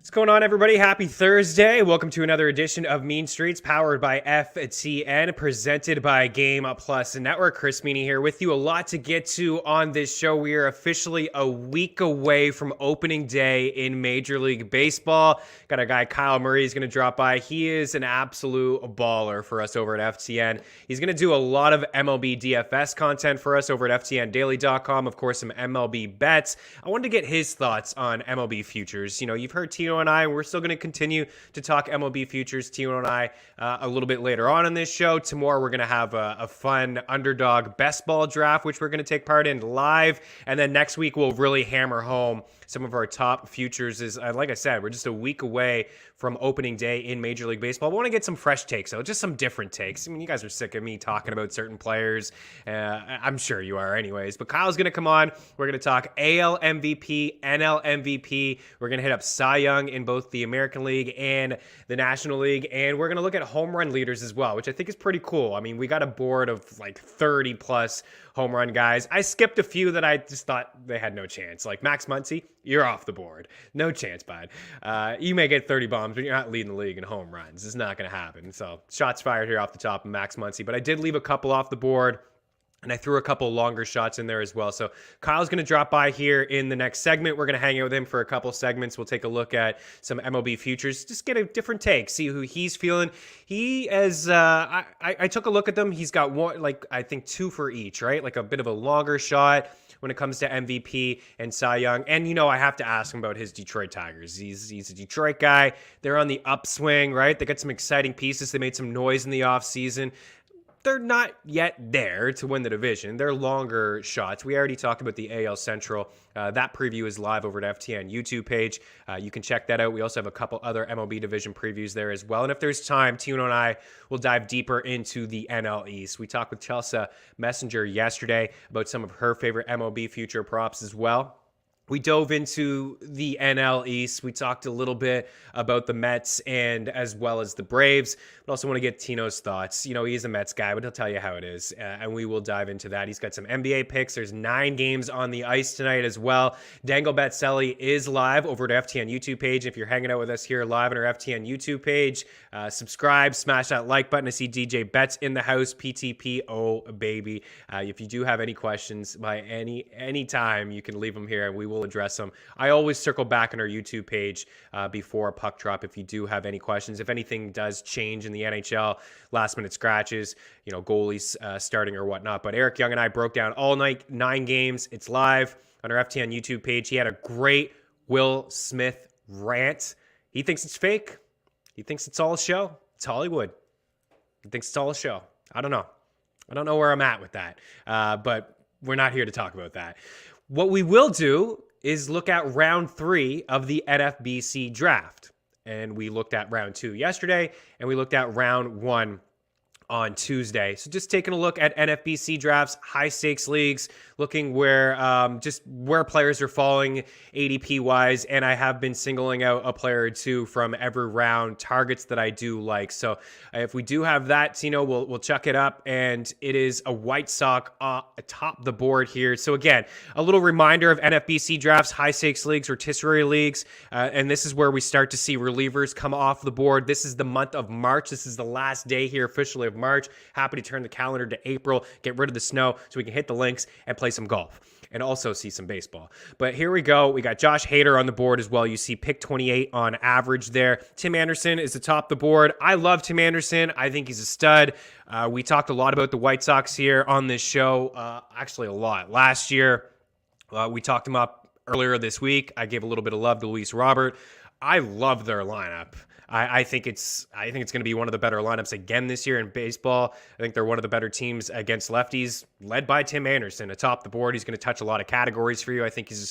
What's going on, everybody? Happy Thursday. Welcome to another edition of Mean Streets, powered by FTN, presented by Game Plus Network. Chris Meaney here with you. A lot to get to on this show. We are officially a week away from opening day in Major League Baseball. Got a guy, Kyle Murray, is going to drop by. He is an absolute baller for us over at FTN. He's going to do a lot of MLB DFS content for us over at FTNDaily.com. Of course, some MLB bets. I wanted to get his thoughts on MLB futures. You know, you've heard Tino and I, we're still going to continue to talk MLB futures, Tino and I, a little bit later on in this show. Tomorrow, we're going to have a fun underdog best ball draft, which we're going to take part in live. And then next week, we'll really hammer home some of our top futures. Like I said, we're just a week away from opening day in Major League Baseball. We want to get some fresh takes, though, just some different takes. I mean, you guys are sick of me talking about certain players. I'm sure you are anyways. But Kyle's going to come on. We're going to talk AL MVP, NL MVP. We're going to hit up Cy Young in both the American League and the National League. And we're going to look at home run leaders as well, which I think is pretty cool. I mean, we got a board of like 30 plus home run guys. I skipped a few that I just thought they had no chance. Like Max Muncy, you're off the board. No chance, bud. You may get 30 bombs, but you're not leading the league in home runs. It's not going to happen. So shots fired here off the top of Max Muncy. But I did leave a couple off the board. And I threw a couple longer shots in there as well. So Kyle's going to drop by here in the next segment. We're going to hang out with him for a couple segments. We'll take a look at some MLB futures, just get a different take, see who he's feeling. He has, I took a look at them. He's got one, like I think two for each, right? Like a bit of a longer shot when it comes to MVP and Cy Young. And, you know, I have to ask him about his Detroit Tigers. He's a Detroit guy. They're on the upswing, right? They got some exciting pieces. They made some noise in the offseason. They're not yet there to win the division. They're longer shots. We already talked about the AL Central. That preview is live over at FTN YouTube page. You can check that out. We also have a couple other MLB division previews there as well. And if there's time, Tino and I will dive deeper into the NL East. We talked with Chelsea Messenger yesterday about some of her favorite MLB future props as well. We dove into the NL East. We talked a little bit about the Mets and as well as the Braves. But also want to get Tino's thoughts. You know, he's a Mets guy, but he'll tell you how it is. And we will dive into that. He's got some NBA picks. There's 9 games on the ice tonight as well. Dangle Betselli is live over at FTN YouTube page. If you're hanging out with us here live on our FTN YouTube page, subscribe, smash that like button. I see DJ Betts in the house. PTPO, baby. If you do have any questions by any time, you can leave them here and we will address them. I always circle back on our YouTube page before puck drop if you do have any questions. If anything does change in the NHL, last minute scratches, you know, goalies starting or whatnot. But Eric Young and I broke down all night, 9 games. It's live on our FTN YouTube page. He had a great Will Smith rant. He thinks it's fake. He thinks it's all a show. It's Hollywood. He thinks it's all a show. I don't know. I don't know where I'm at with that. But we're not here to talk about that. What we will do is look at round 3 of the NFBC draft. And we looked at round 2 yesterday, and we looked at round 1 on Tuesday. So just taking a look at NFBC drafts, high stakes leagues, looking where just where players are falling ADP wise. And I have been singling out a player or two from every round, targets that I do like. So if we do have that, Tino, we'll chuck it up. And it is a White Sox atop the board here. So again, a little reminder of NFBC drafts, high stakes leagues, rotisserie leagues. And this is where we start to see relievers come off the board. This is the month of March. This is the last day here officially of March. Happy to turn the calendar to April, get rid of the snow so we can hit the links and play some golf and also see some baseball. But here we go. We got Josh Hader on the board as well. You see pick 28 on average there. Tim Anderson is atop the board. I love Tim Anderson. I think he's a stud. We talked a lot about the White Sox here on this show, actually a lot. Last year, we talked him up earlier this week. I gave a little bit of love to Luis Robert. I love their lineup. I think it's going to be one of the better lineups again this year in baseball. I think they're one of the better teams against lefties, led by Tim Anderson atop the board. He's going to touch a lot of categories for you. I think he's a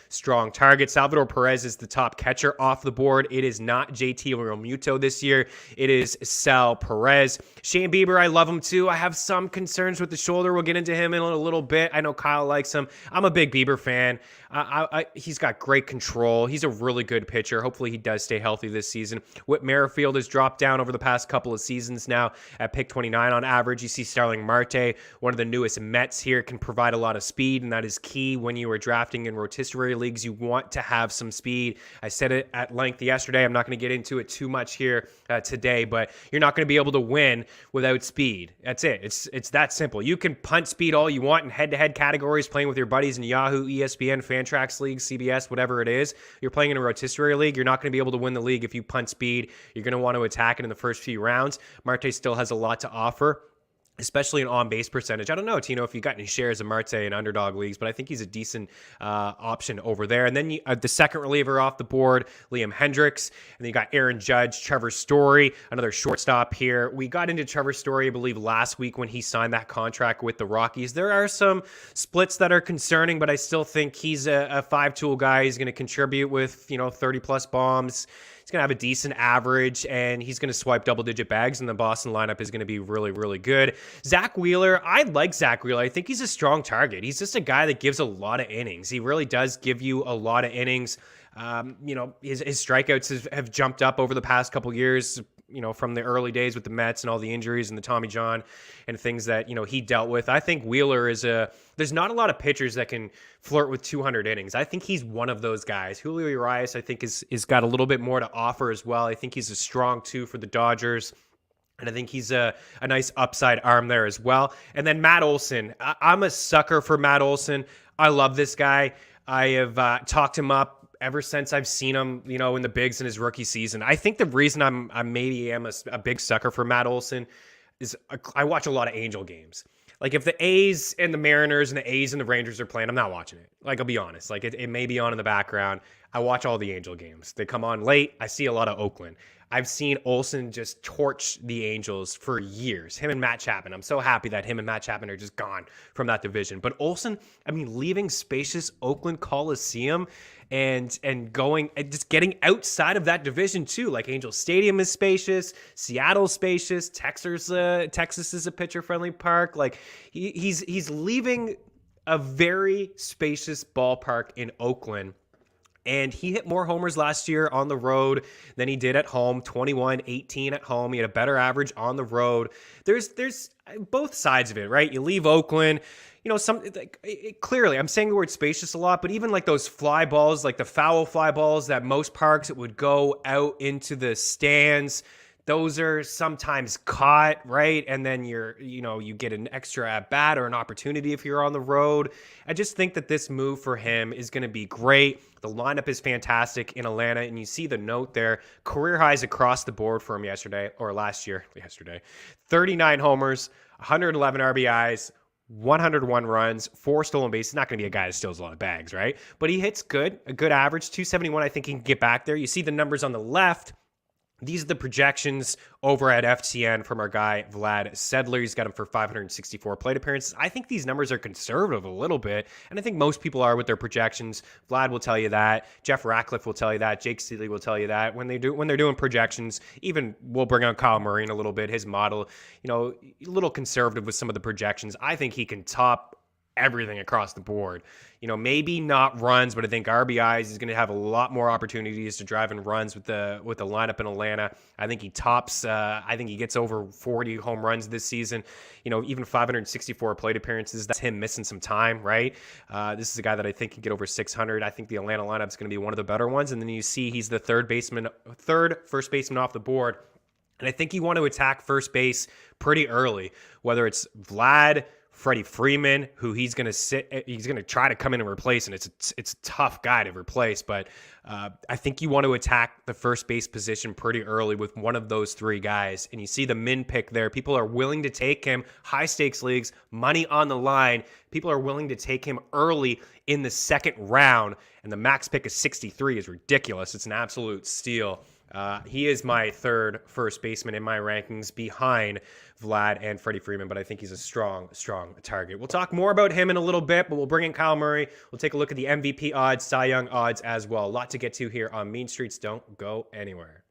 strong target. Salvador Perez is the top catcher off the board. It is not JT Realmuto this year. It is Sal Perez. Shane Bieber, I love him too. I have some concerns with the shoulder. We'll get into him in a little bit. I know Kyle likes him. I'm a big Bieber fan. He's got great control. He's a really good pitcher. sure. Hopefully he does stay healthy this season. Whit Merrifield has dropped down over the past couple of seasons now at pick 29 on average. You see Starling Marte, one of the newest Mets here, can provide a lot of speed, and that is key when you are drafting in rotisserie leagues. You want to have some speed. I said it at length yesterday. I'm not going to get into it too much here today, but you're not going to be able to win without speed. That's it. It's that simple. You can punt speed all you want in head-to-head categories, playing with your buddies in Yahoo, ESPN, Fantrax League, CBS, whatever it is. You're playing in a rotisserie league. You're not going to be able to win the league if you punt speed. You're going to want to attack it in the first few rounds. Marte still has a lot to offer, especially an on-base percentage. I don't know, Tino, if you got any shares of Marte in underdog leagues, but I think he's a decent option over there. And then the second reliever off the board, Liam Hendricks. And then you got Aaron Judge, Trevor Story, another shortstop here. We got into Trevor Story, I believe, last week when he signed that contract with the Rockies. There are some splits that are concerning, but I still think he's a five-tool guy. He's going to contribute with, 30-plus bombs. He's going to have a decent average, and he's going to swipe double-digit bags, and the Boston lineup is going to be really, really good. Zach Wheeler, I like Zach Wheeler. I think he's a strong target. He's just a guy that gives a lot of innings. He really does give you a lot of innings. His strikeouts have jumped up over the past couple years, from the early days with the Mets and all the injuries and the Tommy John and things that, he dealt with. I think Wheeler there's not a lot of pitchers that can flirt with 200 innings. I think he's one of those guys. Julio Urias, I think, is got a little bit more to offer as well. I think he's a strong two for the Dodgers. And I think he's a nice upside arm there as well. And then Matt Olson. I'm a sucker for Matt Olson. I love this guy. I have talked him up ever since I've seen him, in the bigs in his rookie season. I think the reason I maybe am a big sucker for Matt Olson is I watch a lot of Angel games. Like, if the A's and the Mariners and the A's and the Rangers are playing, I'm not watching it. Like, I'll be honest. Like, it may be on in the background. I watch all the Angel games. They come on late. I see a lot of Oakland. I've seen Olson just torch the Angels for years. Him and Matt Chapman. I'm so happy that him and Matt Chapman are just gone from that division. But Olson, leaving spacious Oakland Coliseum and going and just getting outside of that division too. Like, Angel Stadium is spacious, Seattle's spacious, Texas is a pitcher-friendly park. Like, he's leaving a very spacious ballpark in Oakland. And he hit more homers last year on the road than he did at home, 21, 18 at home. He had a better average on the road. There's both sides of it, right? You leave Oakland, clearly, I'm saying the word spacious a lot, but even like those fly balls, like the foul fly balls that most parks, it would go out into the stands. Those are sometimes caught, right? And then you get an extra at bat or an opportunity if you're on the road. I just think that this move for him is going to be great. The lineup is fantastic in Atlanta, and you see the note there. Career highs across the board for him yesterday. 39 homers, 111 RBIs, 101 runs, 4 stolen bases. He's not going to be a guy that steals a lot of bags, right? But he hits a good average, 271. I think he can get back there. You see the numbers on the left. These are the projections over at FTN from our guy, Vlad Sedler. He's got him for 564 plate appearances. I think these numbers are conservative a little bit, and I think most people are with their projections. Vlad will tell you that. Jeff Ratcliffe will tell you that. Jake Seeley will tell you that. When they're doing projections, even we'll bring on Kyle Murray in a little bit. His model, a little conservative with some of the projections. I think he can top everything across the board. Maybe not runs, but I think RBIs is going to have a lot more opportunities to drive in runs with the lineup in Atlanta. I think he tops. I think he gets over 40 home runs this season. Even 564 plate appearances. That's him missing some time, right? This is a guy that I think can get over 600. I think the Atlanta lineup is going to be one of the better ones. And then you see he's the third first baseman off the board. And I think you want to attack first base pretty early, whether it's Vlad, Freddie Freeman, who he's going to try to come in and replace, and it's a tough guy to replace, but I think you want to attack the first base position pretty early with one of those three guys, and you see the min pick there. People are willing to take him, high-stakes leagues, money on the line. People are willing to take him early in the second round, and the max pick of 63 is ridiculous. It's an absolute steal. He is my third first baseman in my rankings behind Vlad and Freddie Freeman, but I think he's a strong target. We'll talk more about him in a little bit, but we'll bring in Kyle Murray. We'll take a look at the MVP odds, Cy Young odds as well. A lot to get to here on Mean Streets. Don't go anywhere.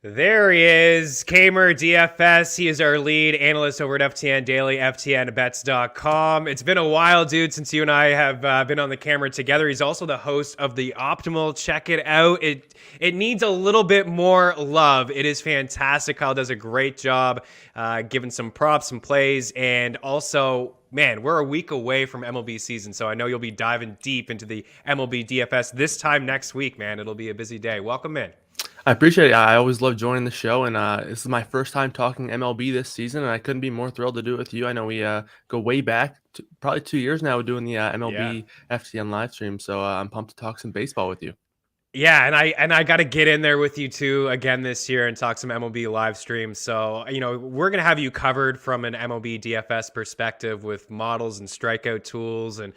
There he is, Kamer DFS. He is our lead analyst over at FTN Daily, FTNBets.com. It's been a while, dude, since you and I have been on the camera together. He's also the host of The Optimal. Check it out. It needs a little bit more love. It is fantastic. Kyle does a great job giving some props, some plays, and also, man, we're a week away from MLB season, so I know you'll be diving deep into the MLB DFS this time next week, man. It'll be a busy day. Welcome in. I appreciate it. I always love joining the show, and this is my first time talking MLB this season, and I couldn't be more thrilled to do it with you. I know we go way back, probably 2 years now, doing the MLB FTN live stream, so I'm pumped to talk some baseball with you. Yeah, and I got to get in there with you too again this year and talk some MLB live streams. So, we're going to have you covered from an MLB DFS perspective with models and strikeout tools, and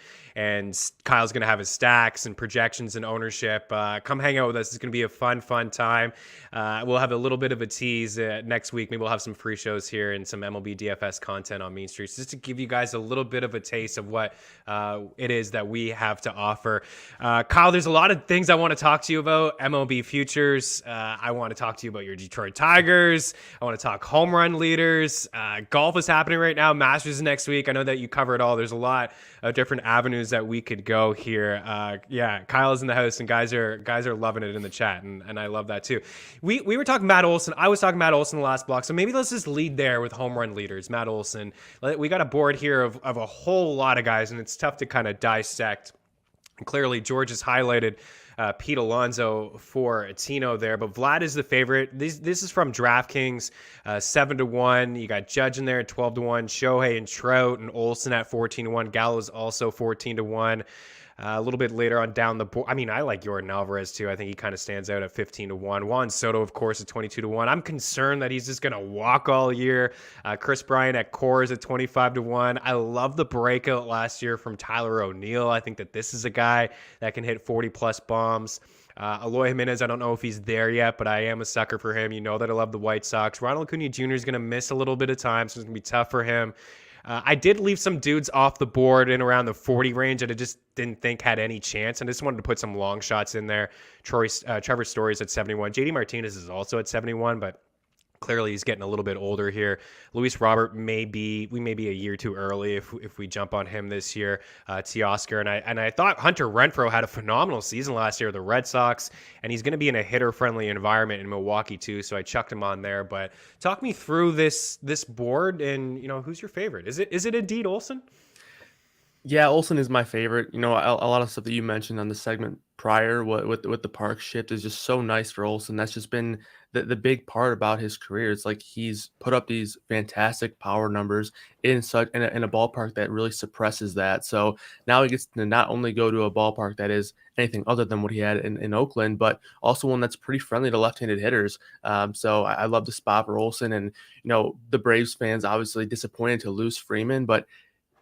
Kyle's going to have his stacks and projections and ownership. Come hang out with us. It's going to be a fun time. We'll have a little bit of a tease next week. Maybe we'll have some free shows here and some MLB DFS content on Mean Streets just to give you guys a little bit of a taste of what it is that we have to offer. Kyle, there's a lot of things I want to talk to you about. MLB futures. I want to talk to you about your Detroit Tigers. I want to talk home run leaders. Golf is happening right now. Masters is next week. I know that you cover it all. There's a lot of different avenues that we could go here. Kyle is in the house, and guys are loving it in the chat, and I love that too. We were talking Matt Olson. I was talking Matt Olson in the last block, so maybe let's just lead there with home run leaders. Matt Olson. We got a board here of a whole lot of guys, and it's tough to kind of dissect. Clearly, George has highlighted Pete Alonso for Tino there, but Vlad is the favorite. This is from DraftKings, 7-1. You got Judge in there at 12-1, Shohei and Trout and Olsen at 14-1. Gallo's also 14-1. A little bit later on down the board. I mean, I like Yordan Alvarez too. I think he kind of stands out at 15-1. Juan Soto, of course, at 22-1. I'm concerned that he's just going to walk all year. Chris Bryant at Coors at 25-1. I love the breakout last year from Tyler O'Neill. I think that this is a guy that can hit 40-plus bombs. Eloy Jimenez, I don't know if he's there yet, but I am a sucker for him. You know that I love the White Sox. Ronald Acuna Jr. is going to miss a little bit of time, so it's going to be tough for him. I did leave some dudes off the board in around the 40 range that I just didn't think had any chance. And I just wanted to put some long shots in there. Trevor Story's at 71. JD Martinez is also at 71, but clearly he's getting a little bit older here. Luis Robert we may be a year too early if we jump on him this year. Teoscar, and I thought Hunter Renfroe had a phenomenal season last year with the Red Sox, and he's going to be in a hitter-friendly environment in Milwaukee too, so I chucked him on there. But talk me through this board, and who's your favorite? Is it indeed Olsen? Yeah, Olsen is my favorite. A lot of stuff that you mentioned on the segment prior with the park shift is just so nice for Olsen. That's just been the big part about his career. It's like he's put up these fantastic power numbers in a ballpark that really suppresses that. So now he gets to not only go to a ballpark that is anything other than what he had in Oakland, but also one that's pretty friendly to left-handed hitters. So I love the spot for Olsen, and the Braves fans obviously disappointed to lose Freeman, but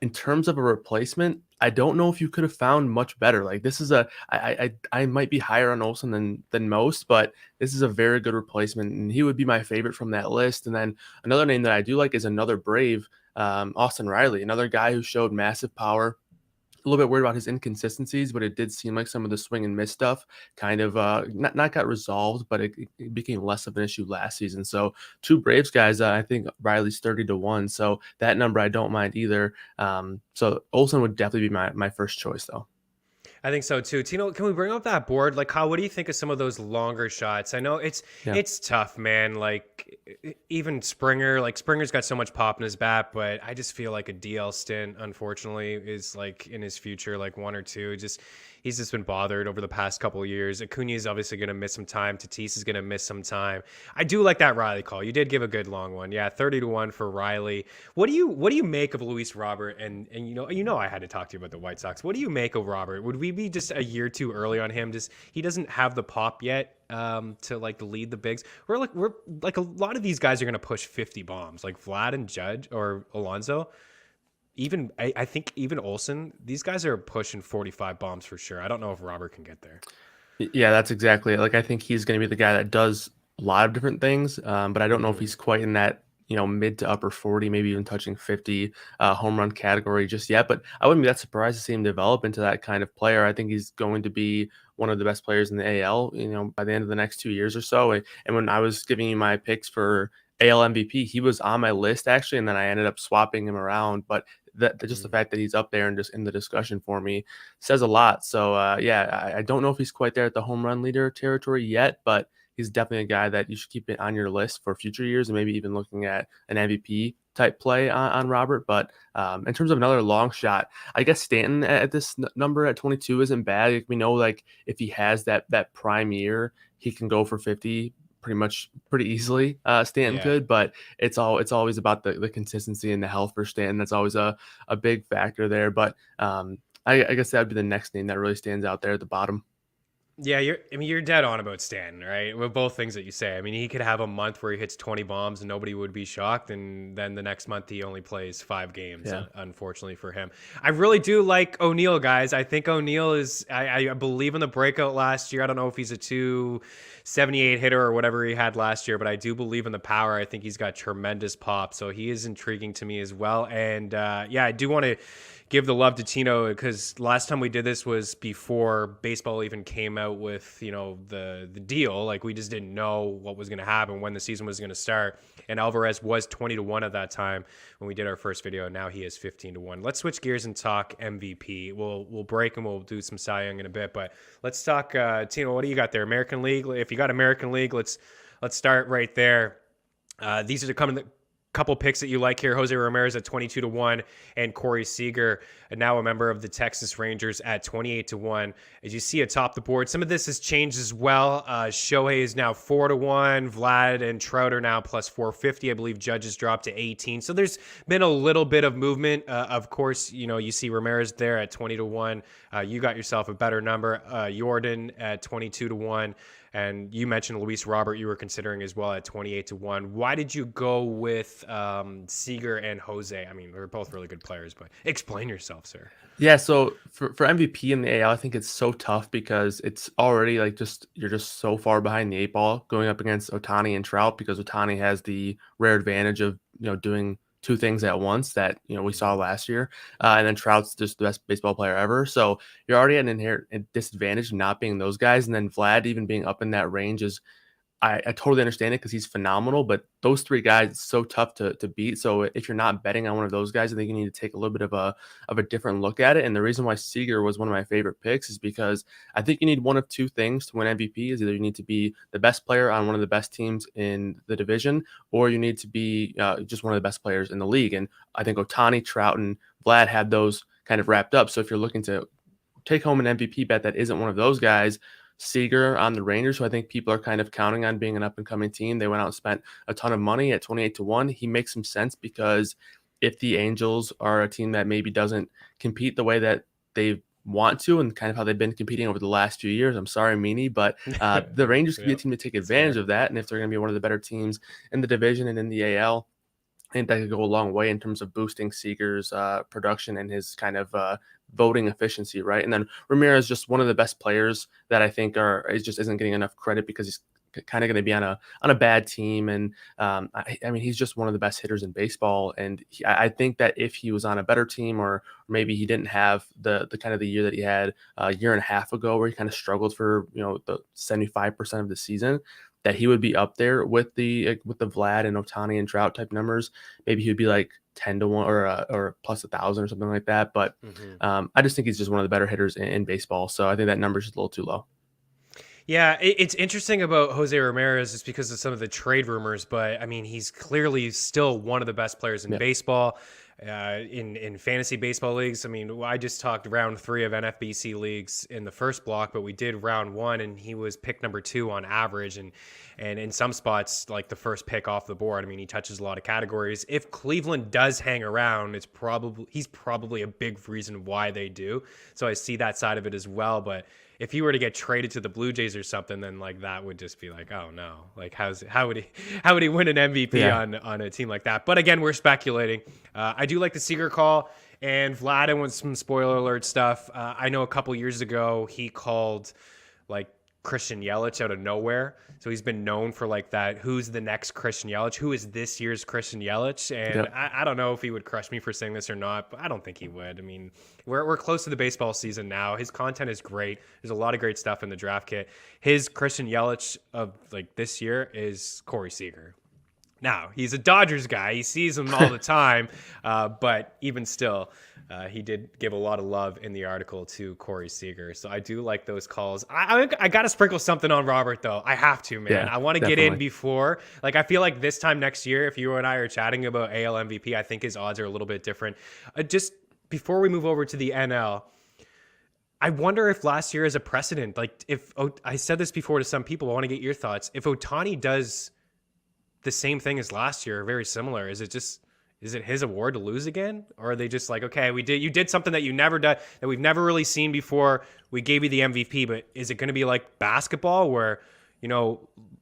in terms of a replacement, I don't know if you could have found much better. Like this is I might be higher on Olsen than most, but this is a very good replacement, and he would be my favorite from that list. And then another name that I do like is another Brave, Austin Reilly, another guy who showed massive power. A little bit worried about his inconsistencies, but it did seem like some of the swing and miss stuff kind of not got resolved, but it became less of an issue last season. So two Braves guys, I think Riley's 30-1. So that number I don't mind either. So Olsen would definitely be my first choice though. I think so too. Tino, can we bring up that board? Like, Kyle, what do you think of some of those longer shots? I know it's tough, man. Like, even Springer's got so much pop in his bat, but I just feel like a DL stint, unfortunately, is like in his future, like one or two. He's just been bothered over the past couple of years. Acuna is obviously going to miss some time. Tatis is going to miss some time. I do like that Reilly call. You did give a good long one. Yeah, 30-1 for Reilly. What do you make of Luis Robert? And I had to talk to you about the White Sox. What do you make of Robert? Would we be just a year too early on him? He doesn't have the pop yet to like lead the bigs. We're like a lot of these guys are going to push 50 bombs, like Vlad and Judge or Alonso. I think even Olsen, these guys are pushing 45 bombs for sure. I don't know if Robert can get there. Yeah, that's exactly it. Like, I think he's going to be the guy that does a lot of different things, but I don't know if he's quite in that mid to upper 40, maybe even touching 50 home run category just yet. But I wouldn't be that surprised to see him develop into that kind of player. I think he's going to be one of the best players in the AL, by the end of the next 2 years or so. And when I was giving you my picks for AL MVP, he was on my list actually, and then I ended up swapping him around. But just the fact that he's up there and just in the discussion for me says a lot. So yeah, I don't know if he's quite there at the home run leader territory yet, but he's definitely a guy that you should keep it on your list for future years, and maybe even looking at an MVP type play on Robert. But in terms of another long shot, I guess Stanton at this number at 22 isn't bad. Like, we know, like, if he has that prime year, he can go for 50 pretty easily. Stanton could, but it's always about the consistency and the health for Stanton. That's always a big factor there. But I guess that would be the next name that really stands out there at the bottom. Yeah, you're dead on about Stanton, right? With both things that you say. I mean, he could have a month where he hits 20 bombs and nobody would be shocked, and then the next month he only plays 5 games, unfortunately for him. I really do like O'Neill, guys. I think O'Neill is, I believe in the breakout last year. I don't know if he's a 278 hitter or whatever he had last year, but I do believe in the power. I think he's got tremendous pop, so he is intriguing to me as well. And I do want to give the love to Tino, because last time we did this was before baseball even came out with, the deal. Like, we just didn't know what was going to happen, when the season was going to start. And Alvarez was 20-1 at that time when we did our first video. And now he is 15-1. Let's switch gears and talk MVP. We'll break and we'll do some Cy Young in a bit, but let's talk Tino. What do you got there? American League. If you got American League, let's start right there. These are the couple picks that you like here. Jose Ramirez at 22-1 and Corey Seager, now a member of the Texas Rangers, at 28-1. As you see atop the board, some of this has changed as well. Shohei is now 4-1. Vlad and Trout are now plus 450. I believe Judge dropped to 18. So there's been a little bit of movement. Of course, you see Ramirez there at 20-1. You got yourself a better number. Jordan at 22-1. And you mentioned Luis Robert you were considering as well at 28-1. Why did you go with Seager and Jose? I mean, they're both really good players, but explain yourself, sir. Yeah, so for MVP in the AL, I think it's so tough because it's already like you're just so far behind the 8 ball going up against Ohtani and Trout, because Ohtani has the rare advantage of doing 2 things at once that we saw last year, and then Trout's just the best baseball player ever. So you're already at an inherent disadvantage not being those guys, and then Vlad even being up in that range is. I totally understand it because he's phenomenal, but those 3 guys, it's so tough to beat. So if you're not betting on one of those guys, I think you need to take a little bit of a different look at it. And the reason why Seager was one of my favorite picks is because I think you need one of 2 things to win MVP. Is either you need to be the best player on one of the best teams in the division, or you need to be just one of the best players in the league. And I think Ohtani, Trout, and Vlad had those kind of wrapped up. So if you're looking to take home an MVP bet that isn't one of those guys, Seager on the Rangers, who I think people are kind of counting on being an up-and-coming team. They went out and spent a ton of money at 28-1. He makes some sense because if the Angels are a team that maybe doesn't compete the way that they want to and kind of how they've been competing over the last few years, I'm sorry, Meaney, but the Rangers could be a team to take advantage of that. And if they're going to be one of the better teams in the division and in the AL, I think that could go a long way in terms of boosting Seager's production and his kind of voting efficiency, right? And then Ramirez is just one of the best players that I think just isn't getting enough credit because he's kind of going to be on a bad team, and I mean he's just one of the best hitters in baseball. And I think that if he was on a better team, or maybe he didn't have the kind of the year that he had a year and a half ago, where he kind of struggled for the 75% of the season, that he would be up there with the Vlad and Ohtani and Trout type numbers. Maybe he would be like 10-1 or plus 1,000 or something like that. But I just think he's just one of the better hitters in baseball. So I think that number is just a little too low. Yeah, it's interesting about Jose Ramirez just because of some of the trade rumors, but I mean, he's clearly still one of the best players in baseball. In fantasy baseball leagues. I mean, I just talked round 3 of NFBC leagues in the first block, but we did round 1 and he was pick number 2 on average. And in some spots, like the first pick off the board. I mean, he touches a lot of categories. If Cleveland does hang around, he's probably a big reason why they do. So I see that side of it as well. But if he were to get traded to the Blue Jays or something, then like that would just be like, oh no, like how would he win an MVP on a team like that? But again, we're speculating. I do like the Seager call, and Vlad with some spoiler alert stuff. I know a couple years ago he called like Christian Yelich out of nowhere. So he's been known for like that. Who's the next Christian Yelich? Who is this year's Christian Yelich? And Yep. I don't know if he would crush me for saying this or not, but I don't think he would. I mean, we're close to the baseball season now. His content is great. There's a lot of great stuff in the draft kit. His Christian Yelich of like this year is Corey Seager. Now, he's a Dodgers guy. He sees them all the time. But even still, he did give a lot of love in the article to Corey Seager. So I do like those calls. I got to sprinkle something on Robert, though. I have to, man. Yeah, I want to get in definitely. before. Like, I feel like this time next year, if you and I are chatting about AL MVP, I think his odds are a little bit different. Just before we move over to the NL, I wonder if last year is a precedent. Like, I said this before to some people, I want to get your thoughts. If Ohtani does the same thing as last year, very similar, is it his award to lose again? Or are they just like, okay, you did something that you never done, that we've never really seen before. We gave you the MVP, but is it going to be like basketball where,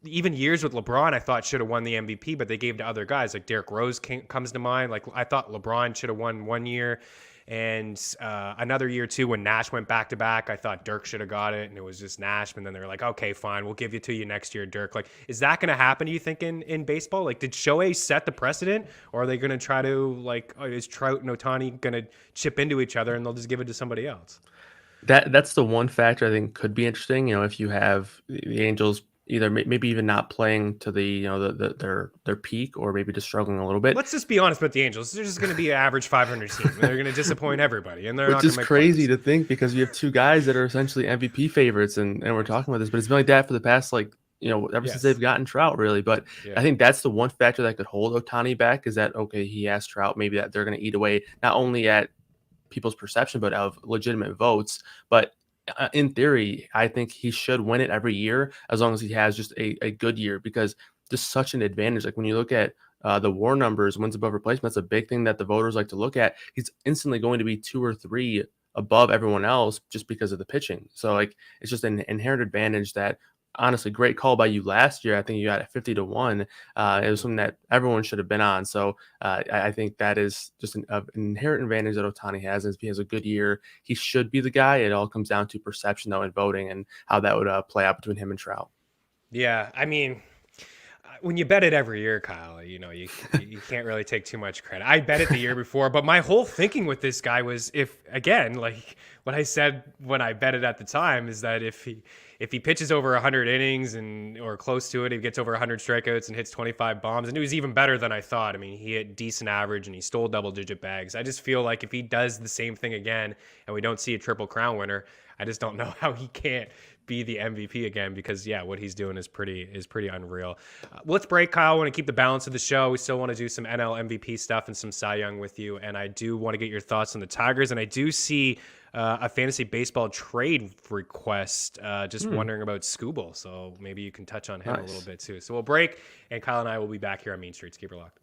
even years with LeBron, I thought should have won the MVP, but they gave to other guys like Derrick Rose comes to mind. Like I thought LeBron should have won one year. And another year too, when Nash went back to back, I thought Dirk should have got it, and it was just Nash. And then they were like, "Okay, fine, we'll give it to you next year, Dirk." Like, is that going to happen? Do you think in baseball? Like, did Shohei set the precedent, or are they going to try to is Trout and Ohtani going to chip into each other and they'll just give it to somebody else? That's the one factor I think could be interesting. If you have the Angels either maybe even not playing to their peak, or maybe just struggling a little bit. Let's just be honest about the Angels. They're just going to be an average 500 team. They're going to disappoint everybody, and they're not Which going is to make crazy plays. to think, because you have two guys that are essentially MVP favorites, and we're talking about this, but it's been like that for the past ever since Yes. they've gotten Trout, really. But Yeah. I think that's the one factor that could hold Ohtani back, is that, okay, he has Trout, maybe that they're going to eat away not only at people's perception, but of legitimate votes. But in theory, I think he should win it every year, as long as he has just a good year, because just such an advantage. Like when you look at the WAR numbers, wins above replacement, that's a big thing that the voters like to look at. He's instantly going to be 2 or 3 above everyone else just because of the pitching. So it's just an inherent advantage that, honestly, great call by you last year. I think you got it 50-1. It was something that everyone should have been on. So I think that is just an inherent advantage that Ohtani has. If he has a good year, he should be the guy. It all comes down to perception, though, and voting, and how that would play out between him and Trout. Yeah, I mean, when you bet it every year, Kyle, you can't really take too much credit. I bet it the year before, but my whole thinking with this guy was, if again, like what I said when I bet it at the time, is that if he pitches over 100 innings or close to it, he gets over 100 strikeouts and hits 25 bombs, and it was even better than I thought. I mean, he hit decent average and he stole double-digit bags. I just feel like if he does the same thing again and we don't see a Triple Crown winner, I just don't know how he can't be the MVP again, because what he's doing is pretty unreal. Let's break, Kyle. I want to keep the balance of the show. We still want to do some NL MVP stuff and some Cy Young with you, and I do want to get your thoughts on the Tigers, and I do see a fantasy baseball trade request. Just wondering about Scooble, so maybe you can touch on him a little bit too. So we'll break, and Kyle and I will be back here on Mean Streets. Keep her locked.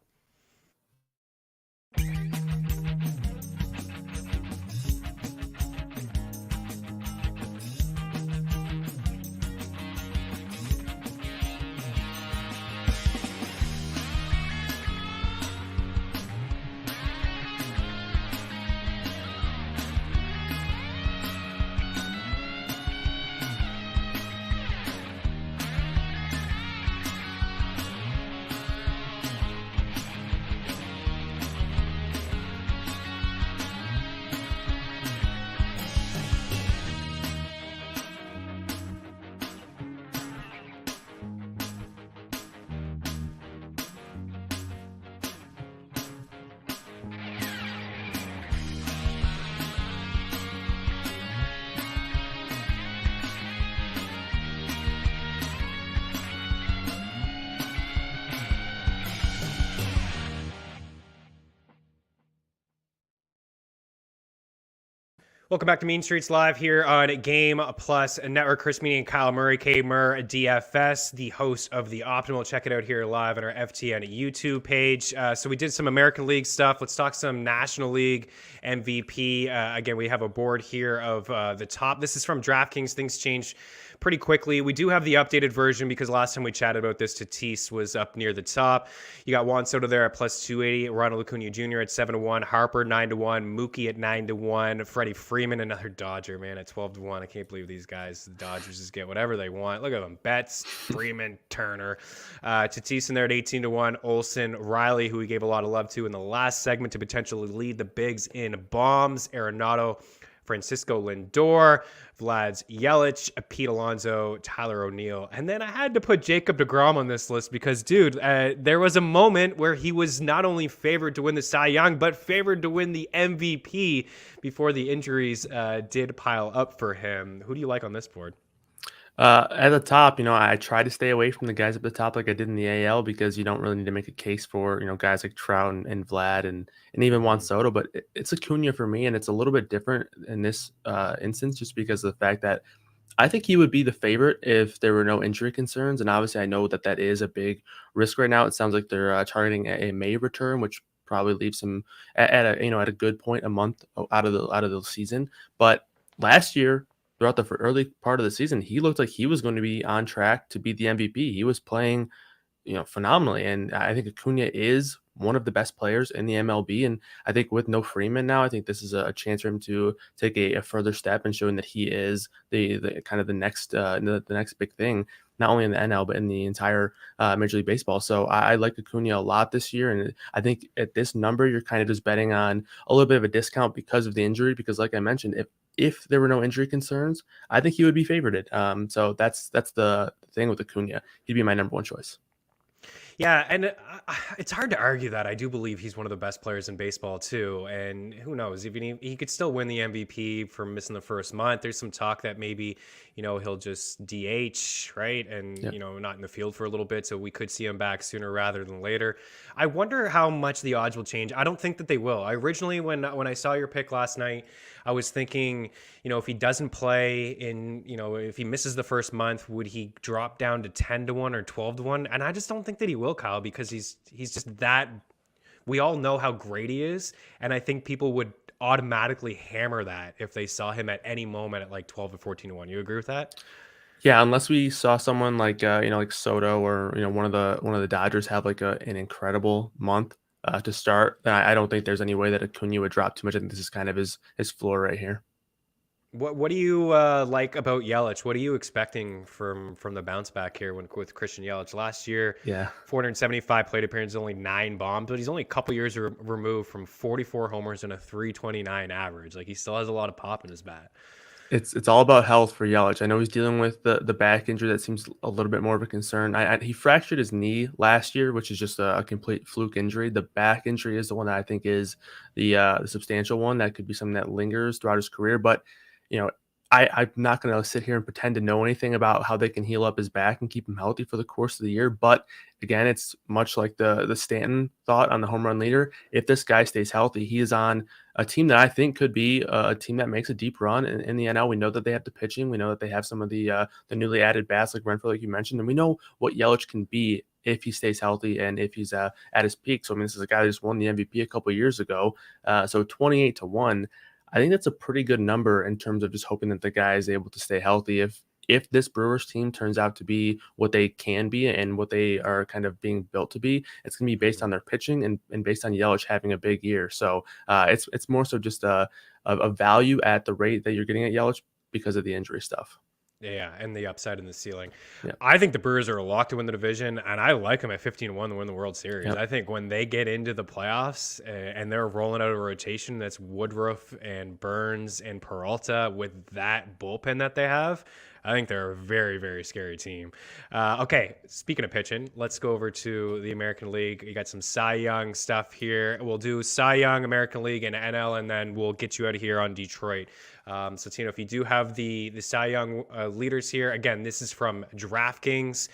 Welcome back to Mean Streets Live here on Game Plus Network. Chris Meaney and Kyle Murray, K. Murr, DFS, the host of The Optimal. Check it out here live on our FTN YouTube page. So we did some American League stuff. Let's talk some National League MVP. Again, we have a board here of the top. This is from DraftKings. Things change pretty quickly. We do have the updated version because last time we chatted about this, Tatis was up near the top. You got Juan Soto there at plus 280, Ronald Acuna Jr. at 7-1, Harper 9-1, Mookie at 9-1, Freddie Freeman, another Dodger, man, at 12-1. I can't believe these guys, the Dodgers, just get whatever they want. Look at them. Betts, Freeman, Turner. Tatis in there at 18-1, Olsen, Reilly, who we gave a lot of love to in the last segment to potentially lead the bigs in bombs, Arenado, Francisco Lindor, Vlad's Yelich, Pete Alonso, Tyler O'Neill. And then I had to put Jacob deGrom on this list because, dude, there was a moment where he was not only favored to win the Cy Young, but favored to win the MVP before the injuries did pile up for him. Who do you like on this board? At the top, I try to stay away from the guys at the top like I did in the AL because you don't really need to make a case for, guys like Trout and Vlad and even Juan Soto. But it's Acuna for me, and it's a little bit different in this instance just because of the fact that I think he would be the favorite if there were no injury concerns. And obviously, I know that is a big risk right now. It sounds like they're targeting a May return, which probably leaves him at a good point a month out of the season. But last year, throughout the early part of the season, he looked like he was going to be on track to be the MVP. He was playing, phenomenally. And I think Acuna is one of the best players in the MLB. And I think with no Freeman now, I think this is a chance for him to take a further step and showing that he is the kind of the next big thing, not only in the NL, but in the entire Major League Baseball. So I like Acuna a lot this year. And I think at this number, you're kind of just betting on a little bit of a discount because of the injury, because like I mentioned, if there were no injury concerns, I think he would be favorited. So that's the thing with Acuna. He'd be my number one choice. Yeah, and it's hard to argue that. I do believe he's one of the best players in baseball too, and who knows, even he could still win the MVP for missing the first month. There's some talk that maybe he'll just DH, right, and Yep. Not in the field for a little bit, so we could see him back sooner rather than later. I wonder how much the odds will change. I don't think that they will. I originally, when I saw your pick last night, I was thinking, if he doesn't play if he misses the first month, would he drop down to 10-1 or 12-1? And I just don't think that he will, Kyle, because he's just that. We all know how great he is, and I think people would automatically hammer that if they saw him at any moment at like 12 or 14-1. You agree with that? Yeah, unless we saw someone like like Soto or one of the Dodgers have like an incredible month to start, then I don't think there's any way that Acuna would drop too much. I think this is kind of his floor right here. What do you like about Yelich? What are you expecting from the bounce back here with Christian Yelich? Last year, Yeah. 475 plate appearances, only 9 bombs, but he's only a couple years removed from 44 homers and a 329 average. Like, he still has a lot of pop in his bat. It's all about health for Yelich. I know he's dealing with the back injury that seems a little bit more of a concern. He fractured his knee last year, which is just a complete fluke injury. The back injury is the one that I think is the substantial one that could be something that lingers throughout his career. But I'm not going to sit here and pretend to know anything about how they can heal up his back and keep him healthy for the course of the year. But again, it's much like the Stanton thought on the home run leader. If this guy stays healthy, he is on a team that I think could be a team that makes a deep run in the NL. We know that they have the pitching. We know that they have some of the newly added bats like Renfroe, like you mentioned. And we know what Yelich can be if he stays healthy and if he's at his peak. So, I mean, this is a guy that just won the MVP a couple of years ago. So 28-1. I think that's a pretty good number in terms of just hoping that the guy is able to stay healthy. If this Brewers team turns out to be what they can be and what they are kind of being built to be, it's going to be based on their pitching and based on Yelich having a big year. So it's more so just a value at the rate that you're getting at Yelich because of the injury stuff. Yeah, and the upside and the ceiling. Yep. I think the Brewers are a lock to win the division, and I like them at 15-1 to win the World Series. Yep. I think when they get into the playoffs and they're rolling out a rotation that's Woodruff and Burns and Peralta with that bullpen that they have, I think they're a very, very scary team. Okay, speaking of pitching, let's go over to the American League. You got some Cy Young stuff here. We'll do Cy Young, American League, and NL, and then we'll get you out of here on Detroit. So, Tino, if you do have the Cy Young leaders here, again, this is from DraftKings,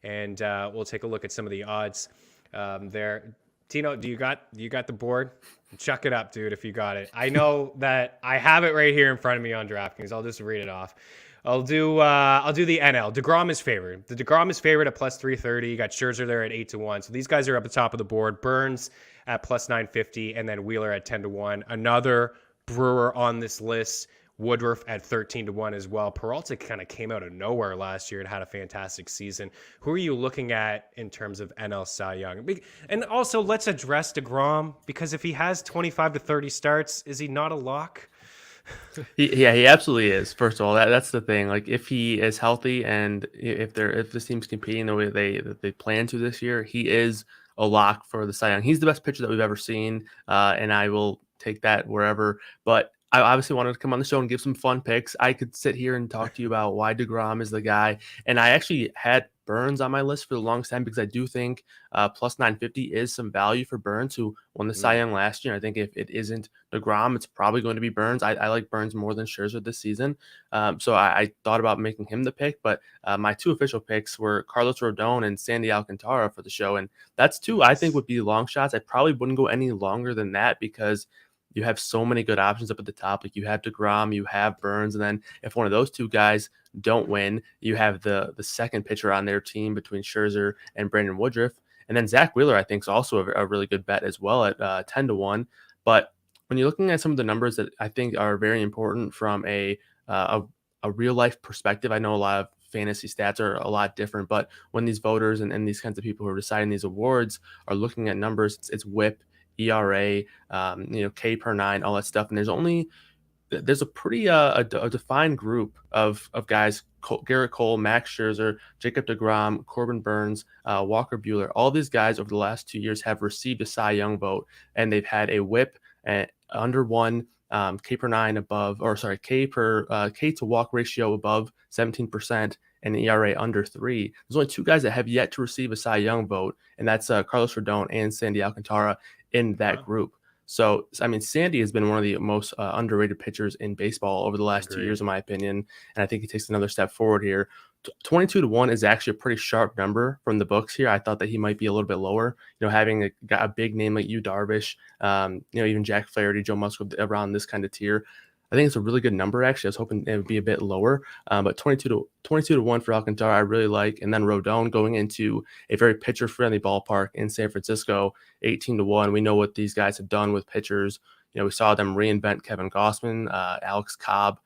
and we'll take a look at some of the odds there. Tino, do you got the board? Chuck it up, dude, if you got it. I know that I have it right here in front of me on DraftKings. I'll just read it off. I'll do the NL. DeGrom is favored. The DeGrom is favored at plus 330. You got Scherzer there at 8-1. So these guys are up the top of the board. Burns at plus 950, and then Wheeler at 10-1. Another Brewer on this list Woodruff at 13-1 as well. Peralta kind of came out of nowhere last year and had a fantastic season. Who are you looking at in terms of NL Cy Young? And also, let's address DeGrom, because if he has 25 to 30 starts, is he not a lock? He absolutely is. First of all, that's the thing. Like, if he is healthy and if this team's competing the way they plan to this year, he is a lock for the Cy Young. He's the best pitcher that we've ever seen, and I will take that wherever. But I obviously wanted to come on the show and give some fun picks. I could sit here and talk to you about why DeGrom is the guy, and I actually had Burns on my list for the longest time because I do think plus 950 is some value for Burns, who won the Cy Young last year. I think if it isn't DeGrom, it's probably going to be Burns. I like Burns more than Scherzer this season. So I thought about making him the pick, but my two official picks were Carlos Rodon and Sandy Alcantara for the show. And that's two I think would be long shots. I probably wouldn't go any longer than that because you have so many good options up at the top. Like, you have DeGrom, you have Burns, and then if one of those two guys don't win, you have the second pitcher on their team between Scherzer and Brandon Woodruff. And then Zach Wheeler, I think, is also a really good bet as well at 10-1. But when you're looking at some of the numbers that I think are very important from a real life perspective, I know a lot of fantasy stats are a lot different, but when these voters and these kinds of people who are deciding these awards are looking at numbers, it's WHIP, ERA, K per nine, all that stuff. And there's a pretty a defined group of guys: Garrett Cole, Max Scherzer, Jacob DeGrom, Corbin Burns, Walker Buehler. All these guys over the last 2 years have received a Cy Young vote, and they've had a WHIP under 1, K per nine above, or sorry, K to walk ratio above 17%, and an ERA under 3. There's only two guys that have yet to receive a Cy Young vote, and that's Carlos Rodon and Sandy Alcantara in that group. So, I mean, Sandy has been one of the most underrated pitchers in baseball over the last 2 years, in my opinion. And I think he takes another step forward here. 22-1 is actually a pretty sharp number from the books here. I thought that he might be a little bit lower. Having a big name like Yu Darvish, even Jack Flaherty, Joe Musgrove around this kind of tier, I think it's a really good number, actually. I was hoping it would be a bit lower, but 22-1 for Alcantara, I really like. And then Rodon going into a very pitcher-friendly ballpark in San Francisco, 18-1. We know what these guys have done with pitchers. We saw them reinvent Kevin Gausman, Alex Cobb.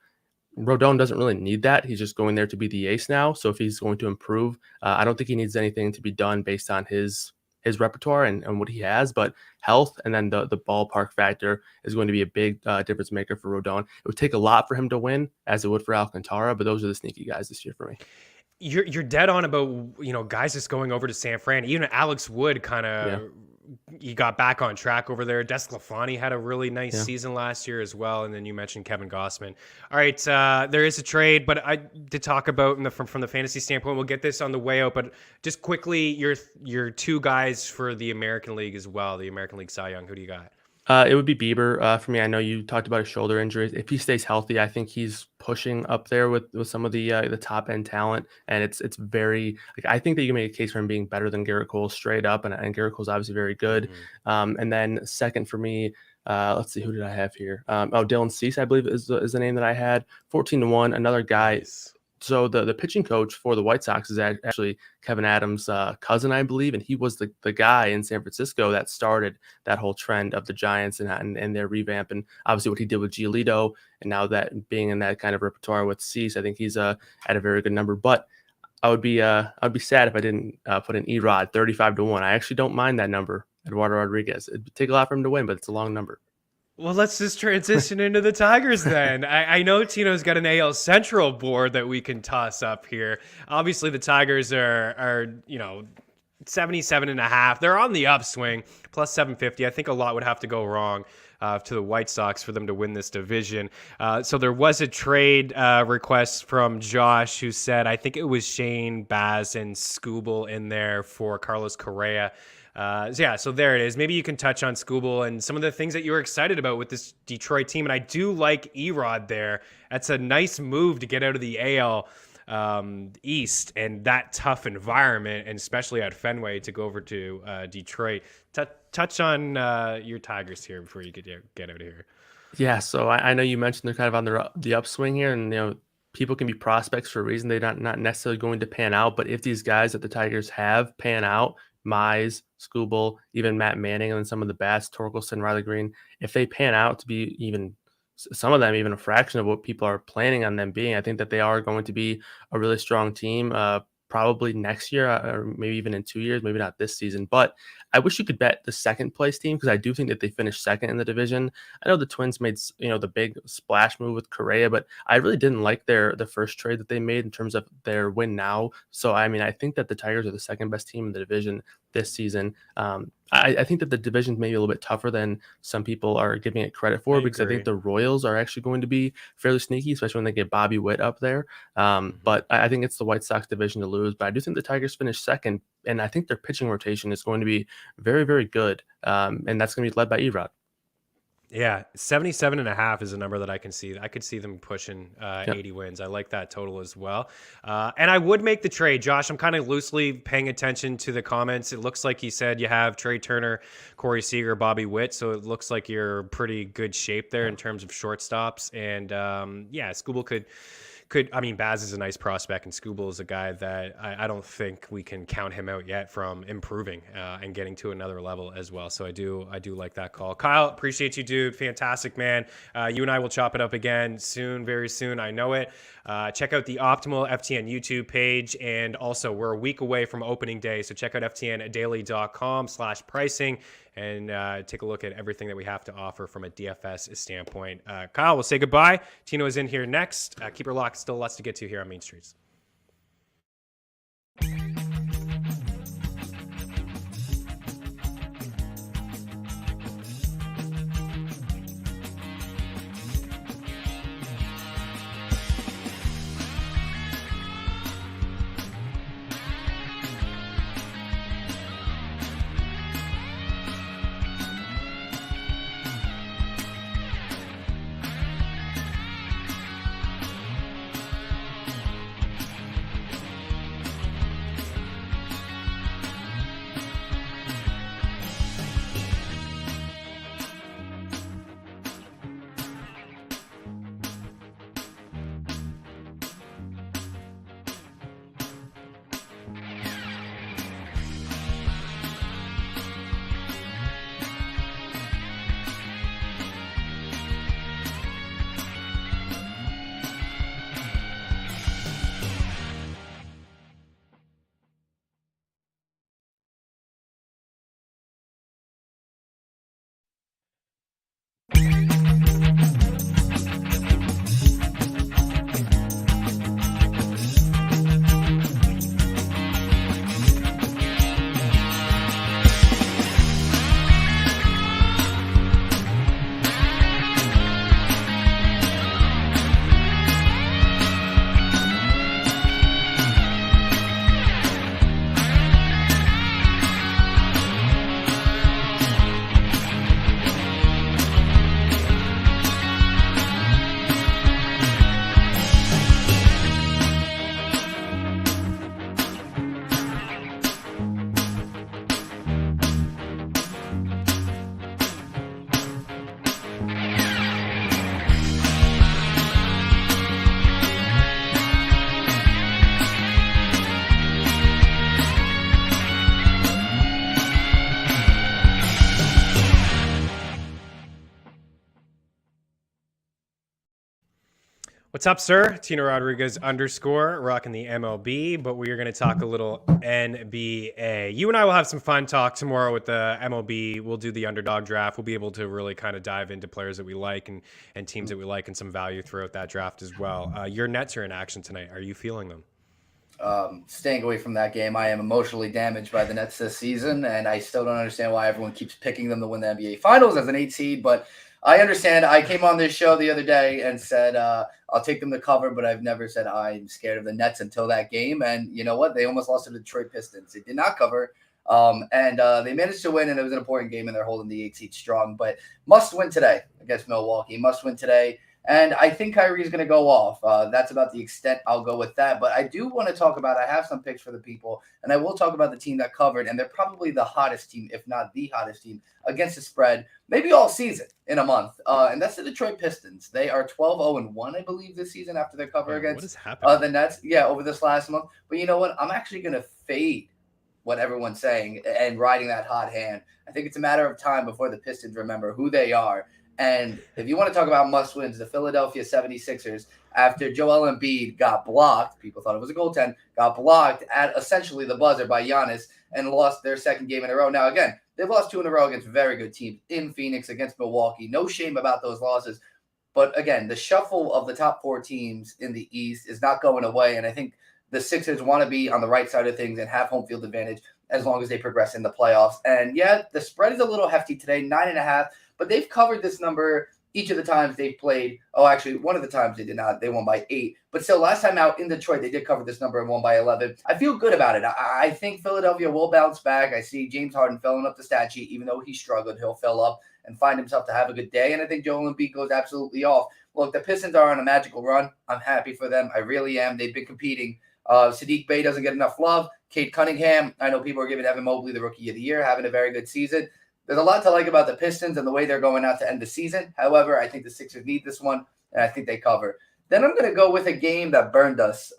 Rodon doesn't really need that. He's just going there to be the ace now. So if he's going to improve, I don't think he needs anything to be done based on his repertoire and what he has, but health and then the ballpark factor is going to be a big difference maker for Rodon. It would take a lot for him to win, as it would for Alcantara, but those are the sneaky guys this year for me. You're dead on about, guys just going over to San Fran. Even Alex Wood kind of he got back on track over there. DeSclafani had a really nice season last year as well. And then you mentioned Kevin Gausman. All right, there is a trade, but to talk about from the fantasy standpoint, we'll get this on the way out. But just quickly, your two guys for the American League as well, the American League Cy Young. Who do you got? It would be Bieber for me. I know you talked about his shoulder injuries. If he stays healthy, I think he's pushing up there with some of the top end talent, and it's very I think that you can make a case for him being better than Garrett Cole straight up, and Garrett Cole's obviously very good. And then second for me, let's see, who did I have here? Dylan Cease, I believe is the name that I had. 14-1, another guy. Nice. So the pitching coach for the White Sox is actually Kevin Adams' cousin, I believe, and he was the guy in San Francisco that started that whole trend of the Giants and their revamp, and obviously what he did with Giolito, and now that being in that kind of repertoire with Cease, I think he's at a very good number. But I'd be sad if I didn't put in Erod 35-1. I actually don't mind that number, Eduardo Rodriguez. It'd take a lot for him to win, but it's a long number. Well, let's just transition into the Tigers then. I know Tino's got an AL Central board that we can toss up here. Obviously, the Tigers are 77.5. They're on the upswing, plus 750. I think a lot would have to go wrong to the White Sox for them to win this division. So there was a trade request from Josh, who said, I think it was Shane Baz and Skubal in there for Carlos Correa. So there it is. Maybe you can touch on Skubal and some of the things that you were excited about with this Detroit team. And I do like Erod there. That's a nice move to get out of the AL East and that tough environment, and especially at Fenway, to go over to Detroit. Touch on your Tigers here before you get out of here. Yeah, so I know you mentioned they're kind of on the upswing here, and people can be prospects for a reason. They're not necessarily going to pan out, but if these guys that the Tigers have pan out, Mize, Skubal, even Matt Manning, and then some of the bats, Torkelson, Riley Green, if they pan out to be even some of them even a fraction of what people are planning on them being. I think that they are going to be a really strong team. Probably next year, or maybe even in 2 years, maybe not this season. But I wish you could bet the second place team, because I do think that they finished second in the division. I know the Twins made the big splash move with Correa, but I really didn't like the first trade that they made in terms of their win now. So I mean, I think that the Tigers are the second best team in the division this season. I think that the division is maybe a little bit tougher than some people are giving it credit for, because I think the Royals are actually going to be fairly sneaky, especially when they get Bobby Witt up there. But I think it's the White Sox division to lose. But I do think the Tigers finished second, and I think their pitching rotation is going to be very, very good. And that's going to be led by Erod. Yeah, 77.5 is a number that I can see. I could see them pushing 80 wins. I like that total as well. And I would make the trade. Josh, I'm kind of loosely paying attention to the comments. It looks like you said you have Trey Turner, Corey Seager, Bobby Witt. So it looks like you're pretty good shape there in terms of shortstops. And Skubal could I mean, Baz is a nice prospect, and Skubal is a guy that I don't think we can count him out yet from improving and getting to another level as well. So I do like that call. Kyle, appreciate you, dude. Fantastic, man. You and I will chop it up again soon, very soon. I know it. Check out the Optimal FTN YouTube page. And also, we're a week away from opening day. So check out ftndaily.com/pricing and take a look at everything that we have to offer from a DFS standpoint. Kyle, we'll say goodbye. Tino is in here next. Keep her locked. Still lots to get to here on Main Streets. What's up, sir? Tino Rodriguez _ rocking the MLB, but we are going to talk a little NBA. You and I will have some fun talk tomorrow with the MLB. We'll do the underdog draft. We'll be able to really kind of dive into players that we like and teams that we like and some value throughout that draft as well. Your Nets are in action tonight. Are you feeling them? Staying away from that game. I am emotionally damaged by the Nets this season, and I still don't understand why everyone keeps picking them to win the NBA Finals as an 8 seed, but I understand. I came on this show the other day and said I'll take them to cover, but I've never said I'm scared of the Nets until that game. And you know what? They almost lost to the Detroit Pistons. They did not cover, and they managed to win, and it was an important game, and they're holding the 8 seed strong. But must win today against Milwaukee. Must win today. And I think Kyrie's going to go off. That's about the extent I'll go with that. But I do want to talk about, I have some picks for the people, and I will talk about the team that covered, and they're probably the hottest team, if not the hottest team, against the spread, maybe all season in a month. And that's the Detroit Pistons. They are 12-0-1, I believe, this season after their cover against the Nets. Yeah, over this last month. But you know what? I'm actually going to fade what everyone's saying and riding that hot hand. I think it's a matter of time before the Pistons remember who they are. And if you want to talk about must-wins, the Philadelphia 76ers, after Joel Embiid got blocked, people thought it was a goaltend, got blocked at essentially the buzzer by Giannis and lost their second game in a row. Now, again, they've lost 2 in a row against very good teams in Phoenix, against Milwaukee. No shame about those losses. But again, the shuffle of the top 4 teams in the East is not going away. And I think the Sixers want to be on the right side of things and have home field advantage as long as they progress in the playoffs. And yeah, the spread is a little hefty today, 9.5, but they've covered this number each of the times they've played. Oh, actually, one of the times they did not. They won by 8. But still, last time out in Detroit, they did cover this number and won by 11. I feel good about it. I think Philadelphia will bounce back. I see James Harden filling up the stat sheet. Even though he struggled, he'll fill up and find himself to have a good day. And I think Joel Embiid goes absolutely off. Look, the Pistons are on a magical run. I'm happy for them. I really am. They've been competing. Sadiq Bey doesn't get enough love. Cade Cunningham, I know people are giving Evan Mobley the Rookie of the Year, having a very good season. There's a lot to like about the Pistons and the way they're going out to end the season. However, I think the Sixers need this one, and I think they cover. Then I'm going to go with a game that burned us.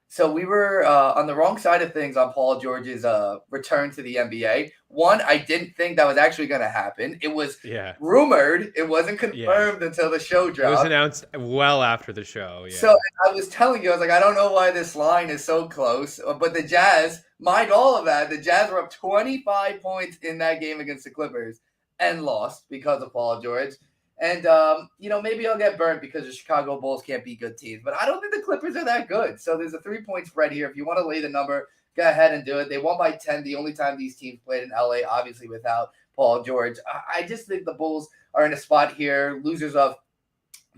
So we were on the wrong side of things on Paul George's return to the NBA. One, I didn't think that was actually going to happen. It was rumored. It wasn't confirmed until the show dropped. It was announced well after the show. Yeah. So I was telling you, I was like, I don't know why this line is so close. But the Jazz, mind all of that, the Jazz were up 25 points in that game against the Clippers and lost because of Paul George. And, maybe I'll get burnt because the Chicago Bulls can't beat good teams. But I don't think the Clippers are that good. So there's a 3-point spread here. If you want to lay the number, go ahead and do it. They won by 10 the only time these teams played in LA, obviously without Paul George. I just think the Bulls are in a spot here. Losers of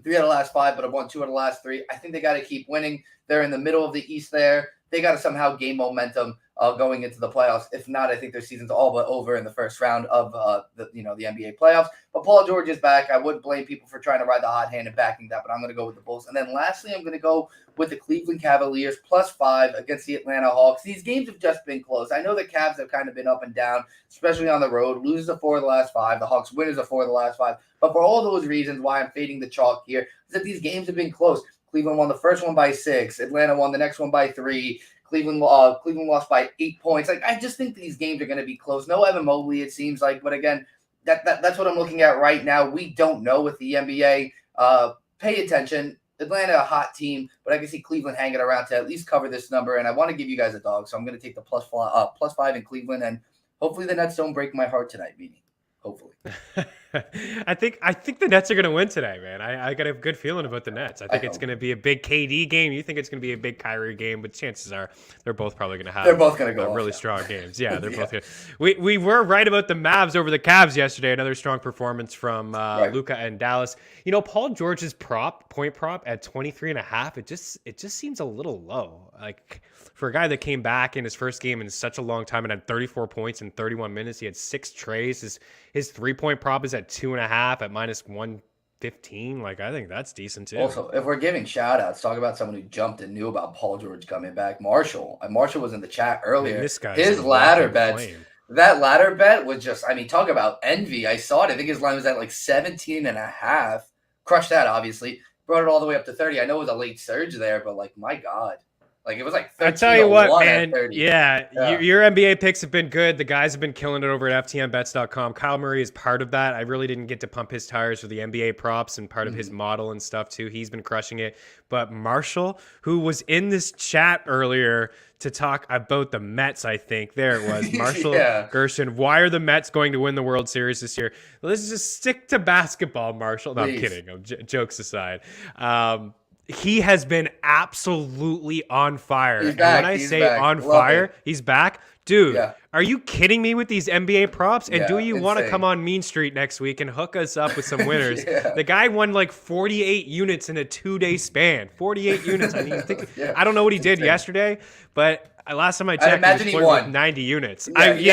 3 out of the last 5, but have won 2 out of the last 3. I think they got to keep winning. They're in the middle of the East there. They got to somehow gain momentum going into the playoffs. If not, I think their season's all but over in the first round of the NBA playoffs. But Paul George is back. I wouldn't blame people for trying to ride the hot hand and backing that, but I'm going to go with the Bulls. And then lastly, I'm going to go with the Cleveland Cavaliers +5 against the Atlanta Hawks. These games have just been close. I know the Cavs have kind of been up and down, especially on the road. Losers of 4 of the last 5. The Hawks winners of 4 of the last 5. But for all those reasons why I'm fading the chalk here is that these games have been close. Cleveland won the first one by 6. Atlanta won the next one by 3. Cleveland lost by 8 points. I just think these games are going to be close. No Evan Mobley, it seems like. But again, that's what I'm looking at right now. We don't know with the NBA. Pay attention. Atlanta, a hot team, but I can see Cleveland hanging around to at least cover this number. And I want to give you guys a dog, so I'm going to take the +5 in Cleveland. And hopefully the Nets don't break my heart tonight, Meaney. Hopefully. I think the Nets are going to win today, man. I got a good feeling about the Nets. I think it's going to be a big KD game. You think it's going to be a big Kyrie game, but chances are they're both probably going to have really strong games. Yeah, they're both good. We were right about the Mavs over the Cavs yesterday. Another strong performance from Luka and Dallas. Paul George's point prop at 23.5. It just seems a little low. Like for a guy that came back in his first game in such a long time and had 34 points in 31 minutes, he had 6 trays. His 3-point prop is at 2.5 at -115. Like, I think that's decent too. Also, if we're giving shout outs, talk about someone who jumped and knew about Paul George coming back. Marshall was in the chat earlier. This guy, his ladder bets. That ladder bet was just, talk about envy. I saw it. I think his line was at like 17.5. Crushed that, obviously. Brought it all the way up to 30. I know it was a late surge there, but like, my God. Like, it was like 13. I tell you what, man. Yeah. Your NBA picks have been good. The guys have been killing it over at FTNBets.com. Kyle Murray is part of that. I really didn't get to pump his tires for the NBA props and part of his model and stuff too. He's been crushing it. But Marshall, who was in this chat earlier to talk about the Mets, I think. There it was. Marshall Gershon. Why are the Mets going to win the World Series this year? Let's just stick to basketball, Marshall. No, Please. I'm kidding. Jokes aside. He has been absolutely on fire. He's back. And when I say on fire, he's back. Dude, Yeah. are you kidding me with these NBA props? And Yeah, do you want to insane. come on Mean Street next week and hook us up with some winners? The guy won like 48 units in a 2-day span. 48 units. I don't know what he did yesterday, but last time I checked, imagine he he was won. with 90 units. He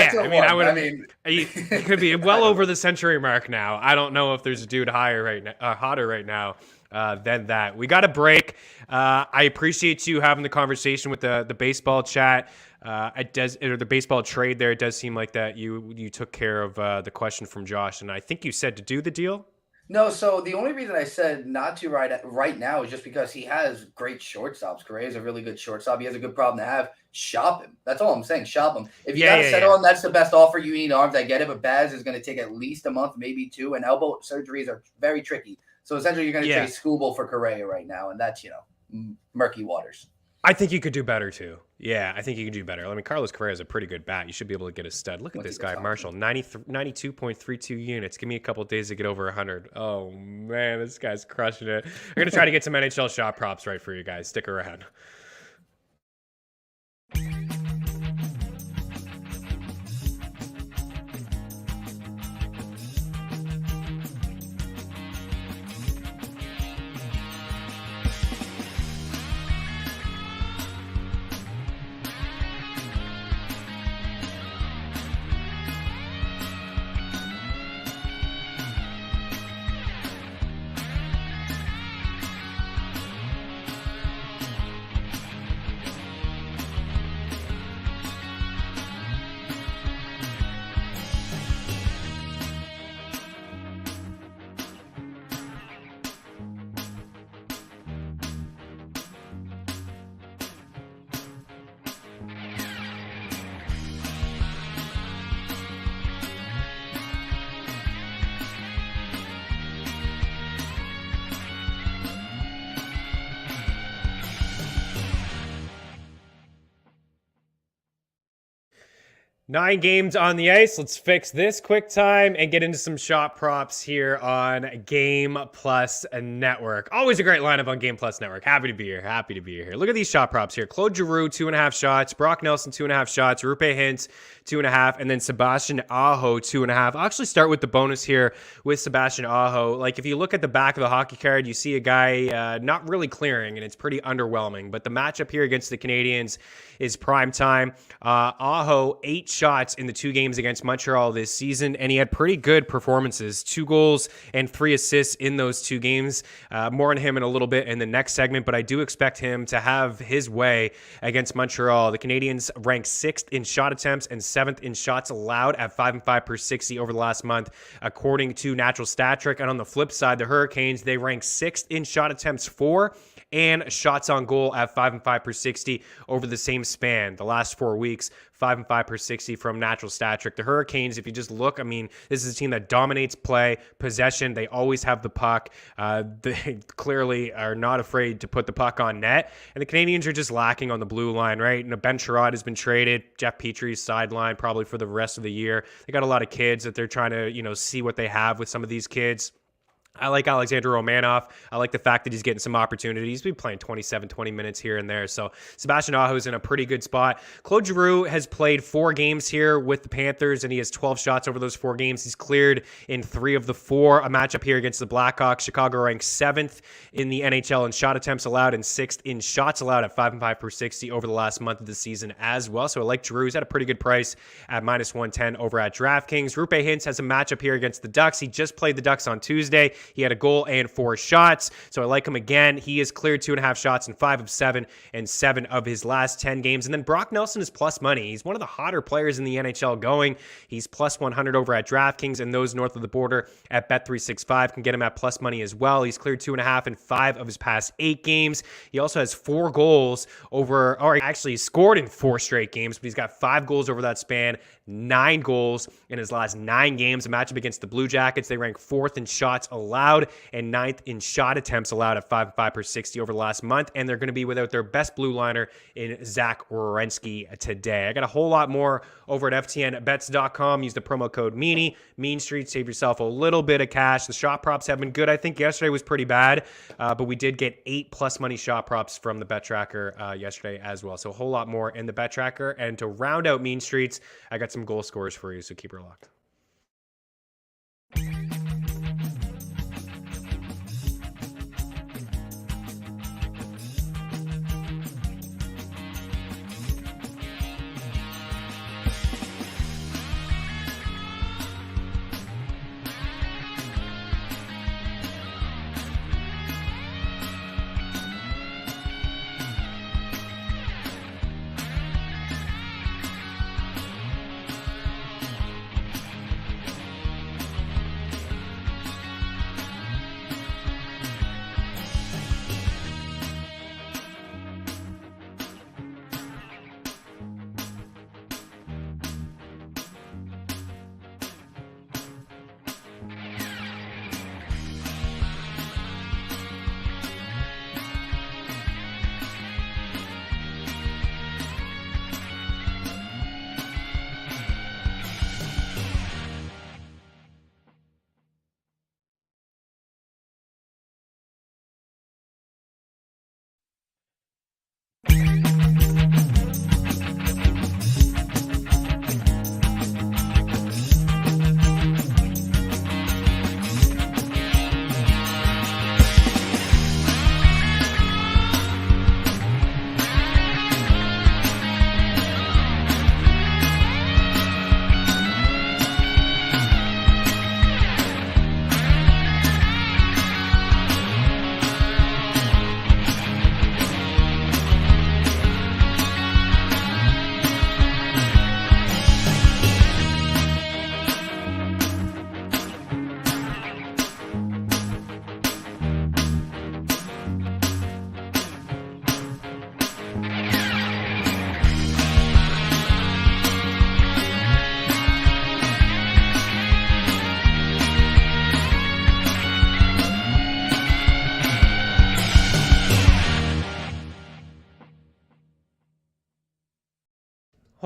He could be well over the century mark now. I don't know if there's a dude hotter right now than that. We got a break. I appreciate you having the conversation with the baseball chat. The baseball trade there. It does seem like that you took care of the question from Josh, and I think you said to do the deal. No, so the only reason I said not to right now is just because he has great shortstops. Correa is a really good shortstop. He has a good problem to have. Shop him. That's all I'm saying. Shop him. If you Yeah, got to yeah, settle yeah. on that's the best offer, you need arms. I get it, but Baz is going to take at least a month, maybe two, and elbow surgeries are very tricky. So essentially, you're going to Yeah. trade Scooble for Correa right now, and that's murky waters. I think you could do better too. Yeah, I think you could do better. I mean, Carlos Correa is a pretty good bat. You should be able to get a stud. Look at this guy, Marshall, 92.32 units. Give me a couple days to get over 100. Oh, man, this guy's crushing it. We're going to try to get some NHL shot props right for you guys. Stick around. Nine games on the ice. Let's fix this quick time and get into some shot props here on Game Plus Network. Always a great lineup on Game Plus Network. Happy to be here. Happy to be here. Look at these shot props here. Claude Giroux, 2.5 shots. Brock Nelson, 2.5 shots. Rupe Hintz, 2.5. And then Sebastian Aho, 2.5. I'll actually start with the bonus here with Sebastian Aho. Like, if you look at the back of the hockey card, you see a guy not really clearing, and it's pretty underwhelming. But the matchup here against the Canadiens is prime time. Aho, 8 shots in the 2 games against Montreal this season, and he had pretty good performances. 2 goals and 3 assists in those 2 games. More on him in a little bit in the next segment, but I do expect him to have his way against Montreal. The Canadiens ranked 6th in shot attempts and 7th in shots allowed at 5-5 per 60 over the last month, according to Natural Stat Trick. And on the flip side, the Hurricanes, they ranked 6th in shot attempts for and shots on goal at 5-5 per 60 over the same span. The last 4 weeks, 5-5 per 60 from Natural Stat Trick. The Hurricanes, if you just look, I mean, this is a team that dominates play, possession. They always have the puck. They clearly are not afraid to put the puck on net. And the Canadiens are just lacking on the blue line, right? And Ben Sherrod has been traded. Jeff Petry's sidelined probably for the rest of the year. They got a lot of kids that they're trying to, see what they have with some of these kids. I like Alexander Romanov. I like the fact that he's getting some opportunities. He's been playing 20 minutes here and there. So Sebastian Aho is in a pretty good spot. Claude Giroux has played 4 games here with the Panthers, and he has 12 shots over those 4 games. He's cleared in 3 of the 4. A matchup here against the Blackhawks. Chicago ranks 7th in the NHL in shot attempts allowed and 6th in shots allowed at 5-5 per 60 over the last month of the season as well. So I like Giroux. He's at a pretty good price at -110 over at DraftKings. Rupe Hintz has a matchup here against the Ducks. He just played the Ducks on Tuesday. He had a goal and 4 shots, so I like him again. He has cleared 2.5 shots in 5 of 7 and 7 of his last 10 games. And then Brock Nelson is plus money. He's one of the hotter players in the NHL going. He's plus 100 over at DraftKings, and those north of the border at Bet365 can get him at plus money as well. He's cleared 2.5 in 5 of his past 8 games. He also has 4 goals he scored in 4 straight games, but he's got 5 goals over that span, 9 goals in his last 9 games. A matchup against the Blue Jackets. They rank 4th in shots allowed and 9th in shot attempts allowed at 5-5 per 60 over the last month. And they're going to be without their best blue liner in Zach Werenski today. I got a whole lot more over at FTNBets.com. Use the promo code Meaney. Mean Streets. Save yourself a little bit of cash. The shot props have been good. I think yesterday was pretty bad, but we did get 8 plus money shot props from the Bet Tracker yesterday as well. So a whole lot more in the Bet Tracker. And to round out Mean Streets, I got some goal scorers for you, so keep her locked.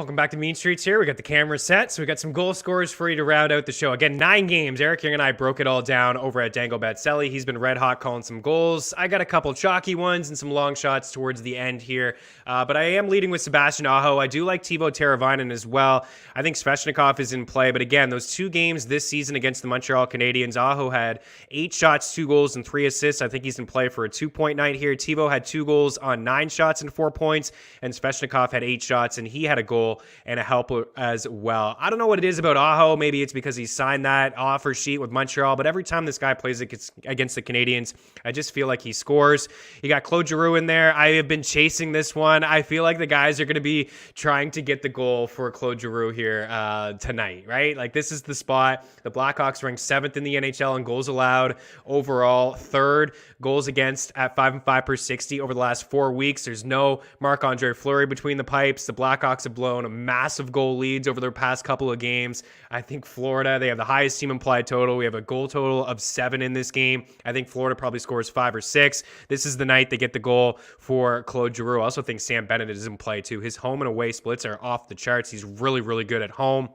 Welcome back to Mean Streets here. We got the camera set, so we got some goal scorers for you to round out the show. Again, 9 games. Eric Young and I broke it all down over at Dango Batselli. He's been red hot calling some goals. I got a couple chalky ones and some long shots towards the end here. But I am leading with Sebastian Aho. I do like Teuvo Teravainen as well. I think Svechnikov is in play. But again, those 2 games this season against the Montreal Canadiens, Aho had 8 shots, 2 goals, and 3 assists. I think he's in play for a 2-point night here. Teuvo had 2 goals on 9 shots and 4 points. And Svechnikov had 8 shots, and he had a goal and a help as well. I don't know what it is about Aho. Maybe it's because he signed that offer sheet with Montreal, but every time this guy plays against the Canadiens, I just feel like he scores. You got Claude Giroux in there. I have been chasing this one. I feel like the guys are going to be trying to get the goal for Claude Giroux here tonight, right? Like, this is the spot. The Blackhawks ranked 7th in the NHL in goals allowed overall, 3rd goals against at 5-5 per 60 over the last 4 weeks. There's no Marc-Andre Fleury between the pipes. The Blackhawks have blown massive goal leads over their past couple of games. I think Florida, they have the highest team implied total. We have a goal total of 7 in this game. I think Florida probably scores 5 or 6. This is the night they get the goal for Claude Giroux. I also think Sam Bennett is in play too. His home and away splits are off the charts. He's really, really good at home.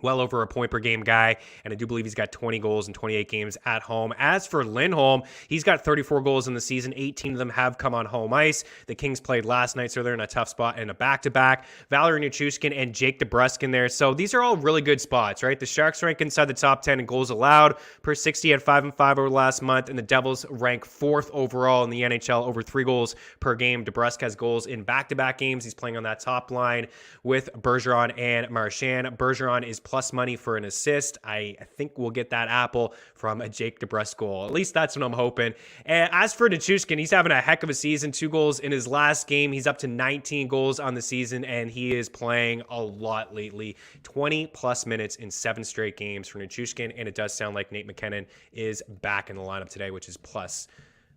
Well over a point per game guy, and I do believe he's got 20 goals in 28 games at home. As for Lindholm, he's got 34 goals in the season. 18 of them have come on home ice. The Kings played last night, so they're in a tough spot in a back-to-back. Valeri Nichushkin and Jake DeBrusk in there. So these are all really good spots, right? The Sharks rank inside the top 10 in goals allowed per 60 at 5-5 over the last month, and the Devils rank 4th overall in the NHL, over 3 goals per game. DeBrusk has goals in back-to-back games. He's playing on that top line with Bergeron and Marchand. Bergeron is plus money for an assist. I think we'll get that apple from a Jake DeBrusk goal. At least that's what I'm hoping. And as for Nichushkin, he's having a heck of a season. 2 goals in his last game. He's up to 19 goals on the season, and he is playing a lot lately. 20-plus minutes in 7 straight games for Nichushkin, and it does sound like Nate McKinnon is back in the lineup today, which is plus.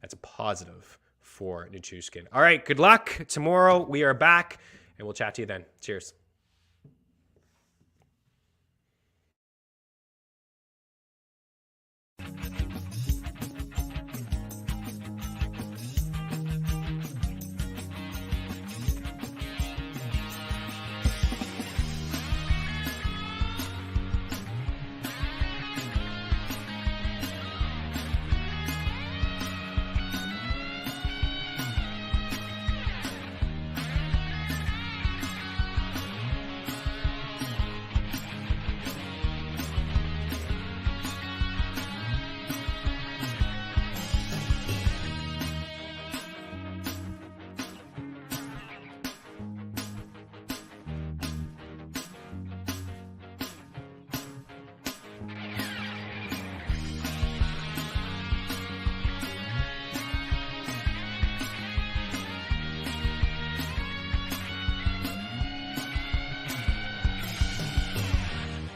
That's a positive for Nichushkin. All right, good luck. Tomorrow we are back, and we'll chat to you then. Cheers.